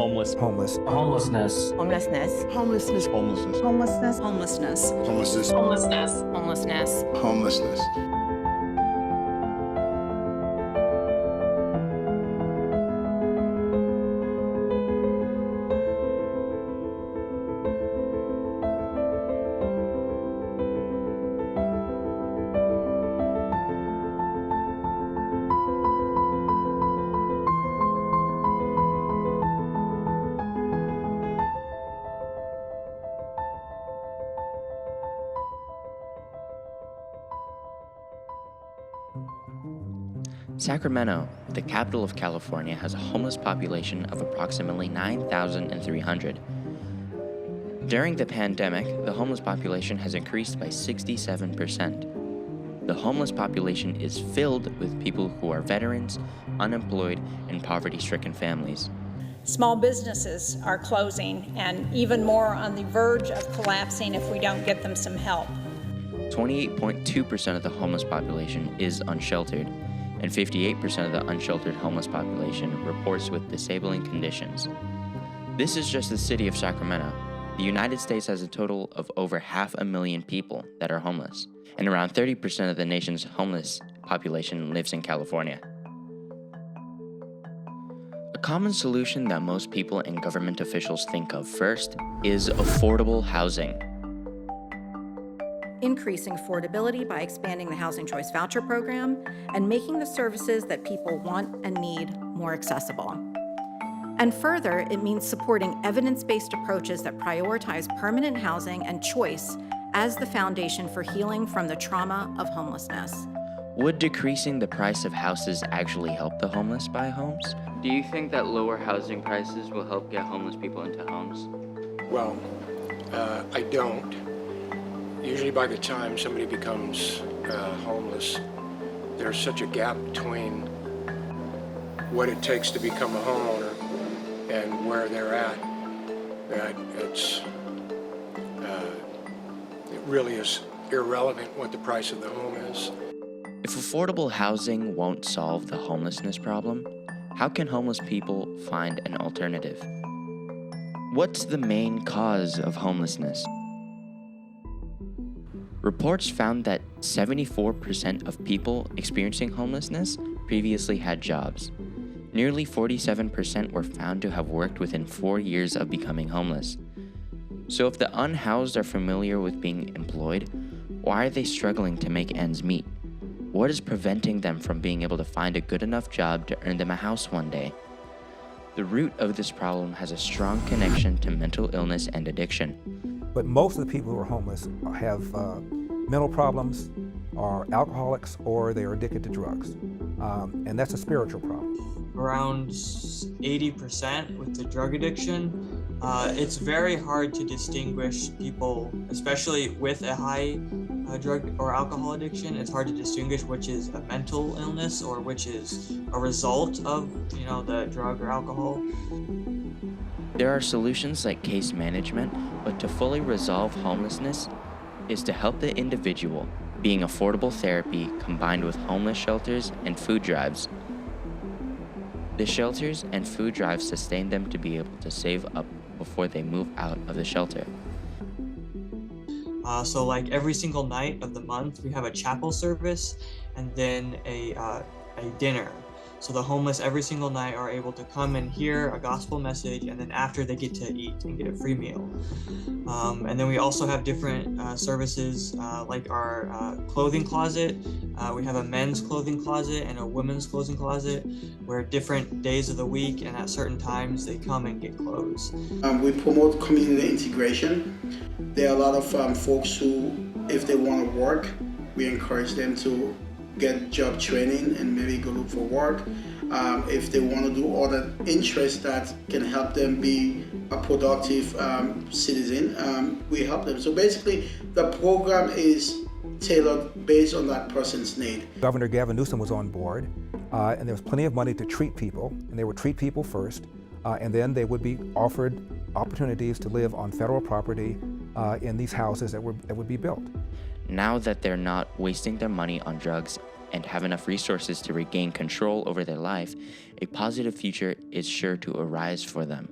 Homelessness. Homelessness. Homelessness. Homelessness. Homelessness. Homelessness. Homelessness. Sacramento, the capital of California, has a homeless population of approximately 9,300. During the pandemic, the homeless population has increased by 67%. The homeless population is filled with people who are veterans, unemployed, and poverty-stricken families. Small businesses are closing and even more on the verge of collapsing if we don't get them some help. 28.2% of the homeless population is unsheltered, and 58% of the unsheltered homeless population reports with disabling conditions. This is just the city of Sacramento. The United States has a total of over 500,000 people that are homeless, and around 30% of the nation's homeless population lives in California. A common solution that most people and government officials think of first is affordable housing. Increasing affordability by expanding the Housing Choice Voucher Program and making the services that people want and need more accessible. And further, it means supporting evidence-based approaches that prioritize permanent housing and choice as the foundation for healing from the trauma of homelessness. Would decreasing the price of houses actually help the homeless buy homes? Do you think that lower housing prices will help get homeless people into homes? Well, I don't. Usually by the time somebody becomes homeless, there's such a gap between what it takes to become a homeowner and where they're at that it really is irrelevant what the price of the home is. If affordable housing won't solve the homelessness problem, how can homeless people find an alternative? What's the main cause of homelessness? Reports found that 74% of people experiencing homelessness previously had jobs. Nearly 47% were found to have worked within 4 years of becoming homeless. So if the unhoused are familiar with being employed, why are they struggling to make ends meet? What is preventing them from being able to find a good enough job to earn them a house one day? The root of this problem has a strong connection to mental illness and addiction. But most of the people who are homeless have mental problems, are alcoholics, or they are addicted to drugs. And that's a spiritual problem. Around 80% with the drug addiction. It's very hard to distinguish people, especially with a high drug or alcohol addiction. It's hard to distinguish which is a mental illness or which is a result of, the drug or alcohol. There are solutions like case management, but to fully resolve homelessness is to help the individual, being affordable therapy combined with homeless shelters and food drives. The shelters and food drives sustain them to be able to save up before they move out of the shelter. So like every single night of the month, we have a chapel service and then a dinner. So the homeless every single night are able to come and hear a gospel message, and then after they get to eat and get a free meal. And then we also have different services like our clothing closet. We have a men's clothing closet and a women's clothing closet where different days of the week and at certain times they come and get clothes. We promote community integration. There are a lot of folks who, if they want to work, we encourage them to get job training and maybe go look for work. If they want to do other interests that can help them be a productive citizen, we help them. So basically, the program is tailored based on that person's need. Governor Gavin Newsom was on board, and there was plenty of money to treat people, and they would treat people first, and then they would be offered opportunities to live on federal property in these houses that would be built. Now that they're not wasting their money on drugs and have enough resources to regain control over their life, a positive future is sure to arise for them.